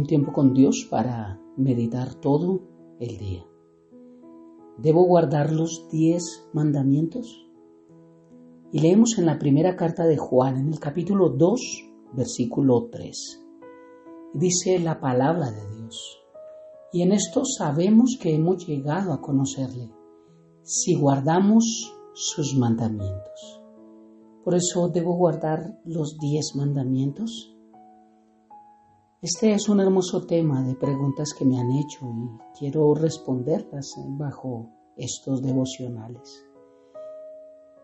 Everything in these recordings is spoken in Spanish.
un tiempo con Dios para meditar todo el día. ¿Debo guardar los 10 mandamientos? Y leemos en la primera carta de Juan, en el capítulo 2, versículo 3. Dice la palabra de Dios: y en esto sabemos que hemos llegado a conocerle, si guardamos sus mandamientos. Por eso debo guardar los 10 mandamientos. Este es un hermoso tema de preguntas que me han hecho y quiero responderlas bajo estos devocionales.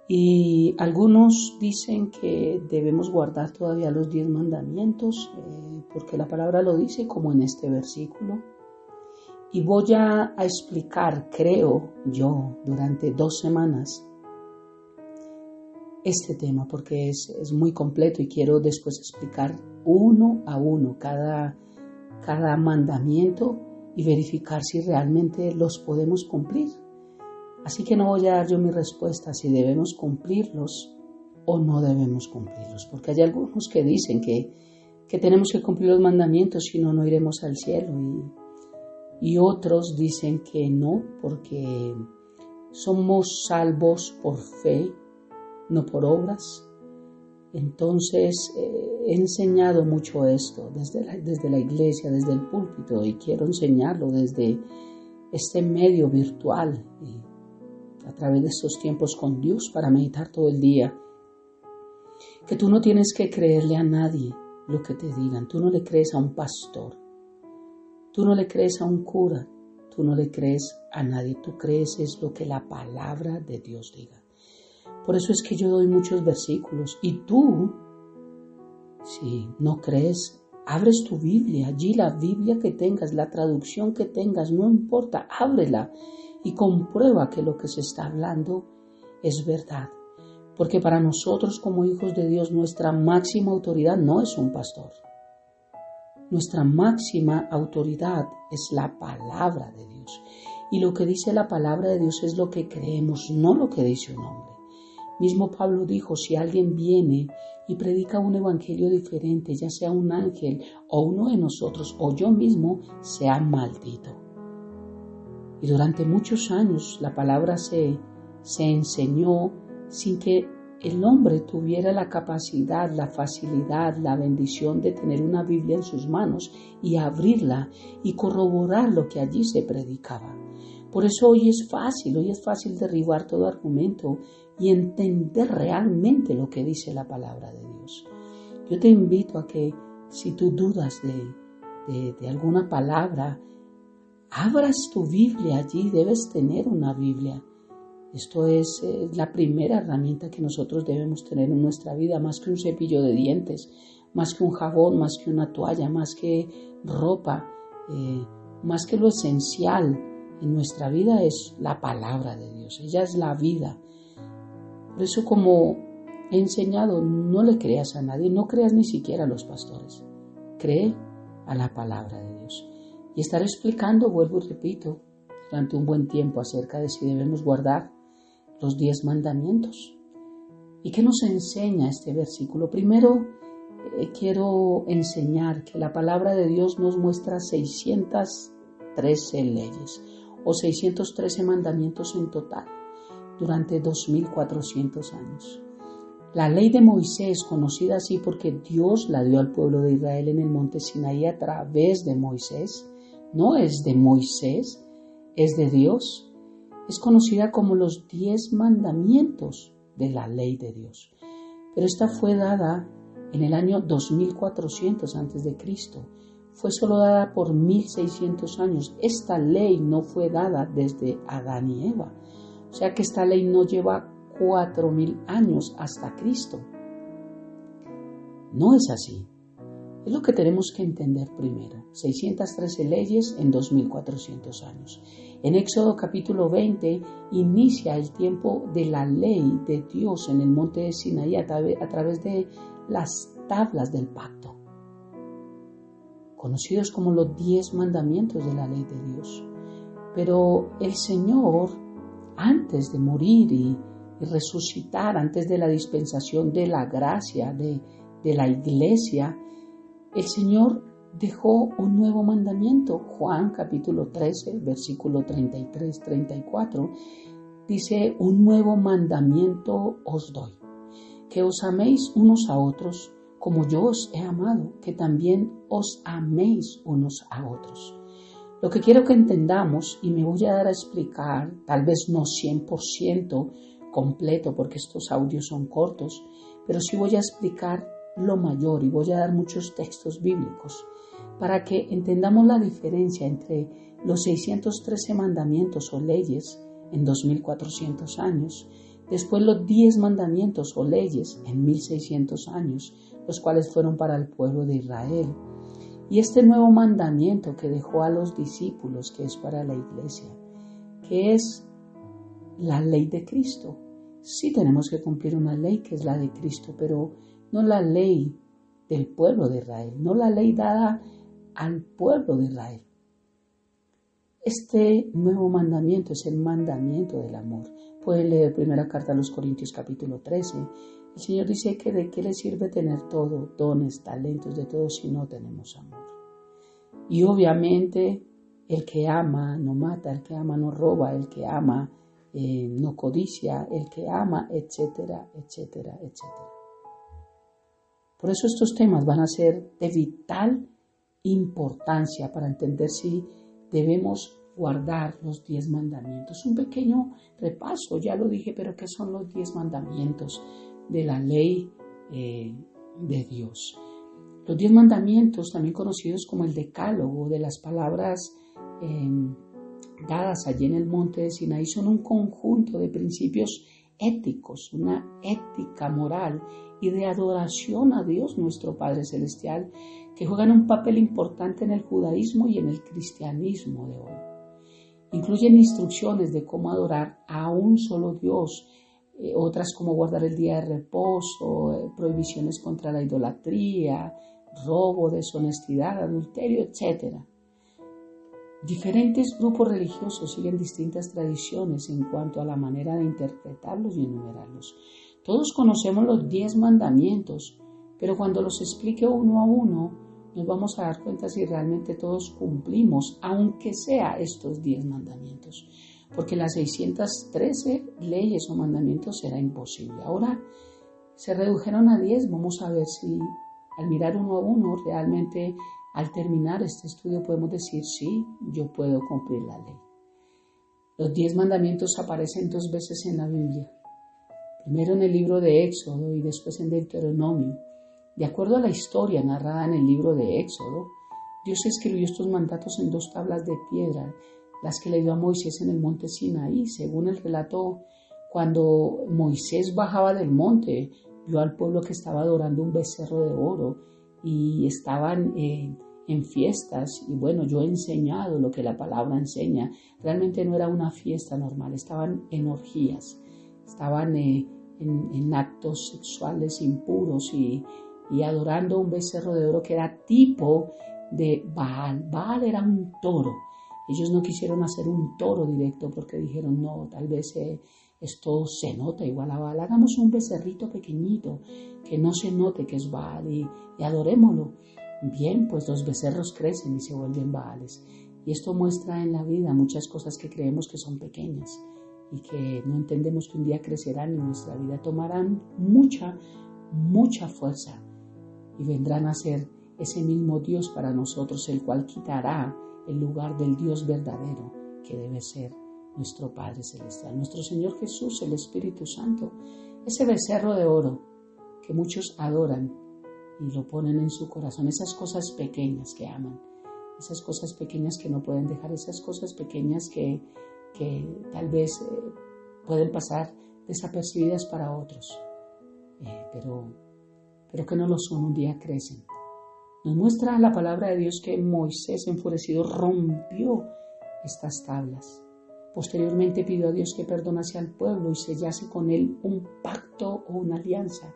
Y algunos dicen que debemos guardar todavía los 10 mandamientos porque la palabra lo dice, como en este versículo. Y voy a explicar, creo yo, durante 2 semanas este tema porque es muy completo y quiero después explicar uno a uno cada mandamiento y verificar si realmente los podemos cumplir. Así que no voy a dar yo mi respuesta si debemos cumplirlos o no debemos cumplirlos, porque hay algunos que dicen que tenemos que cumplir los mandamientos, si no, no iremos al cielo, y otros dicen que no, porque somos salvos por fe, no por obras. Entonces he enseñado mucho esto desde la iglesia, desde el púlpito, y quiero enseñarlo desde este medio virtual y a través de estos tiempos con Dios para meditar todo el día. Que tú no tienes que creerle a nadie lo que te digan. Tú no le crees a un pastor, tú no le crees a un cura, tú no le crees a nadie. Tú crees es lo que la palabra de Dios diga. Por eso es que yo doy muchos versículos y tú, si no crees, abres tu Biblia, allí la Biblia que tengas, la traducción que tengas, no importa, ábrela y comprueba que lo que se está hablando es verdad. Porque para nosotros como hijos de Dios, nuestra máxima autoridad no es un pastor. Nuestra máxima autoridad es la palabra de Dios. Y lo que dice la palabra de Dios es lo que creemos, no lo que dice un hombre. Mismo Pablo dijo, si alguien viene y predica un evangelio diferente, ya sea un ángel o uno de nosotros o yo mismo, sea maldito. Y durante muchos años la palabra se enseñó sin que el hombre tuviera la capacidad, la facilidad, la bendición de tener una Biblia en sus manos y abrirla y corroborar lo que allí se predicaba. Por eso hoy es fácil derribar todo argumento y entender realmente lo que dice la palabra de Dios. Yo te invito a que si tú dudas de alguna palabra, abras tu Biblia allí, debes tener una Biblia. Esto es la primera herramienta que nosotros debemos tener en nuestra vida, más que un cepillo de dientes, más que un jabón, más que una toalla, más que ropa, más que lo esencial en nuestra vida es la palabra de Dios. Ella es la vida. Por eso, como he enseñado, no le creas a nadie, no creas ni siquiera a los pastores. Cree a la palabra de Dios. Y estaré explicando, vuelvo y repito, durante un buen tiempo acerca de si debemos guardar los 10 mandamientos. ¿Y qué nos enseña este versículo? Primero, quiero enseñar que la palabra de Dios nos muestra 613 leyes o 613 mandamientos en total durante 2400 años. La ley de Moisés, conocida así porque Dios la dio al pueblo de Israel en el monte Sinaí a través de Moisés, no es de Moisés, es de Dios. Es conocida como los 10 mandamientos de la ley de Dios. Pero esta fue dada en el año 2400 a.C. Fue solo dada por 1600 años. Esta ley no fue dada desde Adán y Eva. O sea que esta ley no lleva 4000 años hasta Cristo. No es así. Es lo que tenemos que entender primero. 613 leyes en 2400 años. En Éxodo capítulo 20 inicia el tiempo de la ley de Dios en el monte de Sinaí a través de las tablas del pacto, conocidos como los 10 mandamientos de la ley de Dios. Pero el Señor, antes de morir y resucitar, antes de la dispensación de la gracia de la iglesia, el Señor dejó un nuevo mandamiento. Juan capítulo 13, versículo 33-34, dice: un nuevo mandamiento os doy, que os améis unos a otros, como yo os he amado, que también os améis unos a otros. Lo que quiero que entendamos, y me voy a dar a explicar, tal vez no 100% completo, porque estos audios son cortos, pero sí voy a explicar lo mayor y voy a dar muchos textos bíblicos para que entendamos la diferencia entre los 613 mandamientos o leyes en 2400 años, después los 10 mandamientos o leyes en 1600 años, los cuales fueron para el pueblo de Israel, y este nuevo mandamiento que dejó a los discípulos, que es para la iglesia, que es la ley de Cristo. Sí tenemos que cumplir una ley que es la de Cristo, pero no la ley del pueblo de Israel, no la ley dada al pueblo de Israel. Este nuevo mandamiento es el mandamiento del amor. Pueden leer primera carta a los Corintios capítulo 13. El Señor dice que de qué le sirve tener todo, dones, talentos, de todo, si no tenemos amor. Y obviamente el que ama no mata, el que ama no roba, el que ama no codicia, el que ama, etcétera, etcétera, etcétera. Por eso estos temas van a ser de vital importancia para entender si debemos guardar los 10 mandamientos. Un pequeño repaso, ya lo dije, pero ¿qué son los 10 mandamientos de la ley de Dios? Los 10 mandamientos, también conocidos como el decálogo de las palabras dadas allí en el monte de Sinaí, son un conjunto de principios éticos, una ética moral y de adoración a Dios nuestro Padre Celestial, que juegan un papel importante en el judaísmo y en el cristianismo de hoy. Incluyen instrucciones de cómo adorar a un solo Dios, otras como guardar el día de reposo, prohibiciones contra la idolatría, robo, deshonestidad, adulterio, etc. Diferentes grupos religiosos siguen distintas tradiciones en cuanto a la manera de interpretarlos y enumerarlos. Todos conocemos los 10 mandamientos, pero cuando los explique uno a uno, nos vamos a dar cuenta si realmente todos cumplimos, aunque sea estos 10 mandamientos. Porque las 613 leyes o mandamientos será imposible. Ahora se redujeron a 10, vamos a ver si al mirar uno a uno realmente al terminar este estudio podemos decir sí, yo puedo cumplir la ley. Los 10 mandamientos aparecen 2 veces en la Biblia. Primero en el libro de Éxodo y después en Deuteronomio. De acuerdo a la historia narrada en el libro de Éxodo, Dios escribió estos mandatos en 2 tablas de piedra, las que le dio a Moisés en el monte Sinaí. Según el relato, cuando Moisés bajaba del monte, vio al pueblo que estaba adorando un becerro de oro y estaban en fiestas. Y bueno, yo he enseñado lo que la palabra enseña. Realmente no era una fiesta normal, estaban en orgías, estaban en actos sexuales impuros y adorando un becerro de oro que era tipo de Baal. Baal era un toro. Ellos no quisieron hacer un toro directo porque dijeron, no, tal vez esto se nota igual a Baal. Hagamos un becerrito pequeñito que no se note que es Baal y adorémoslo. Bien, pues los becerros crecen y se vuelven Baales. Y esto muestra en la vida muchas cosas que creemos que son pequeñas y que no entendemos que un día crecerán y en nuestra vida tomarán mucha fuerza y vendrán a ser ese mismo Dios para nosotros, el cual quitará el lugar del Dios verdadero que debe ser nuestro Padre Celestial, nuestro Señor Jesús, el Espíritu Santo, ese becerro de oro que muchos adoran y lo ponen en su corazón, esas cosas pequeñas que aman, esas cosas pequeñas que no pueden dejar, esas cosas pequeñas que tal vez pueden pasar desapercibidas para otros, pero que no lo son, un día crecen. Nos muestra la palabra de Dios que Moisés, enfurecido, rompió estas tablas. Posteriormente pidió a Dios que perdonase al pueblo y sellase con él un pacto o una alianza.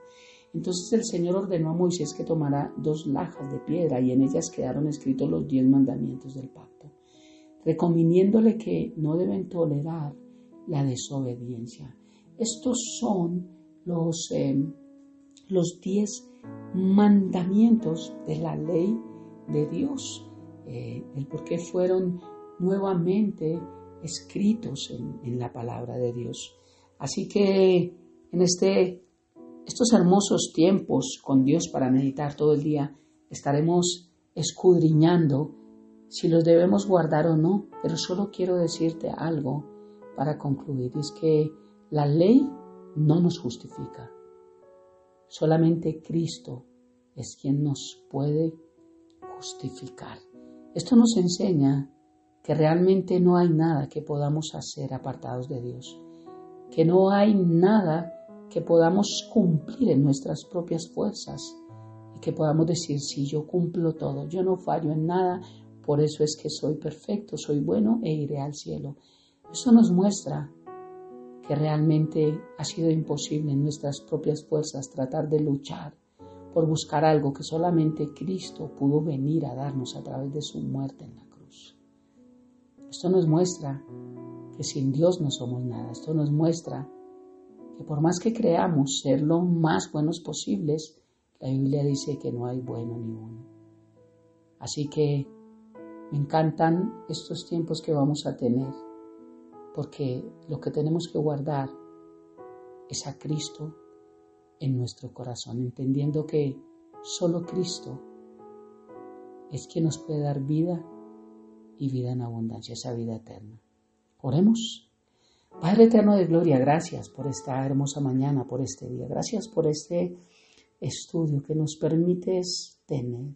Entonces el Señor ordenó a Moisés que tomara 2 lajas de piedra y en ellas quedaron escritos los 10 mandamientos del pacto, reconviniéndole que no deben tolerar la desobediencia. Estos son los 10 mandamientos de la ley de Dios, el por qué fueron nuevamente escritos en la palabra de Dios. Así que en estos hermosos tiempos con Dios para meditar todo el día, estaremos escudriñando si los debemos guardar o no, pero solo quiero decirte algo para concluir, es que la ley no nos justifica. Solamente Cristo es quien nos puede justificar. Esto nos enseña que realmente no hay nada que podamos hacer apartados de Dios, que no hay nada que podamos cumplir en nuestras propias fuerzas y que podamos decir, si yo cumplo todo, yo no fallo en nada, por eso es que soy perfecto, soy bueno e iré al cielo. Eso nos muestra que realmente ha sido imposible en nuestras propias fuerzas tratar de luchar por buscar algo que solamente Cristo pudo venir a darnos a través de su muerte en la cruz. Esto nos muestra que sin Dios no somos nada. Esto nos muestra que por más que creamos ser lo más buenos posibles, la Biblia dice que no hay bueno ni uno. Así que me encantan estos tiempos que vamos a tener, porque lo que tenemos que guardar es a Cristo en nuestro corazón, entendiendo que solo Cristo es quien nos puede dar vida y vida en abundancia, esa vida eterna. Oremos. Padre eterno de gloria, gracias por esta hermosa mañana, por este día. Gracias por este estudio que nos permites tener,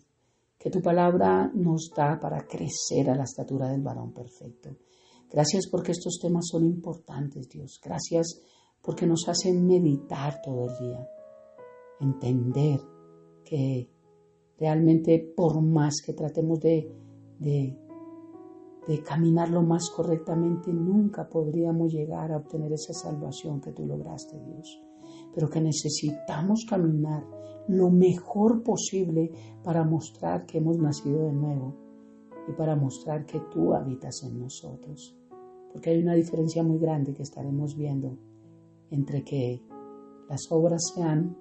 que tu palabra nos da para crecer a la estatura del varón perfecto. Gracias porque estos temas son importantes, Dios. Gracias porque nos hacen meditar todo el día. Entender que realmente por más que tratemos de caminar lo más correctamente, nunca podríamos llegar a obtener esa salvación que tú lograste, Dios. Pero que necesitamos caminar lo mejor posible para mostrar que hemos nacido de nuevo y para mostrar que tú habitas en nosotros. Porque hay una diferencia muy grande que estaremos viendo entre que las obras sean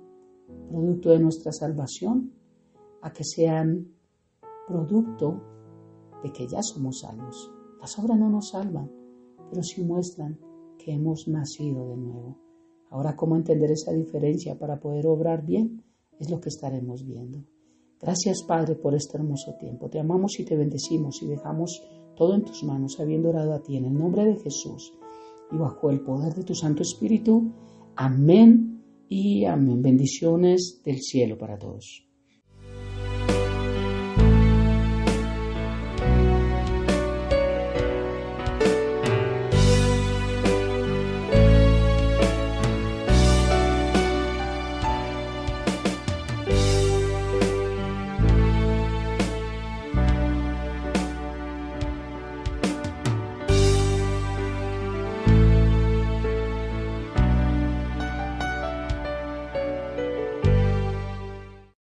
producto de nuestra salvación a que sean producto de que ya somos salvos. Las obras no nos salvan, pero sí muestran que hemos nacido de nuevo. Ahora, ¿cómo entender esa diferencia para poder obrar bien? Es lo que estaremos viendo. Gracias, Padre, por este hermoso tiempo. Te amamos y te bendecimos y dejamos todo en tus manos, habiendo orado a ti en el nombre de Jesús y bajo el poder de tu Santo Espíritu. Amén y amén. Bendiciones del cielo para todos.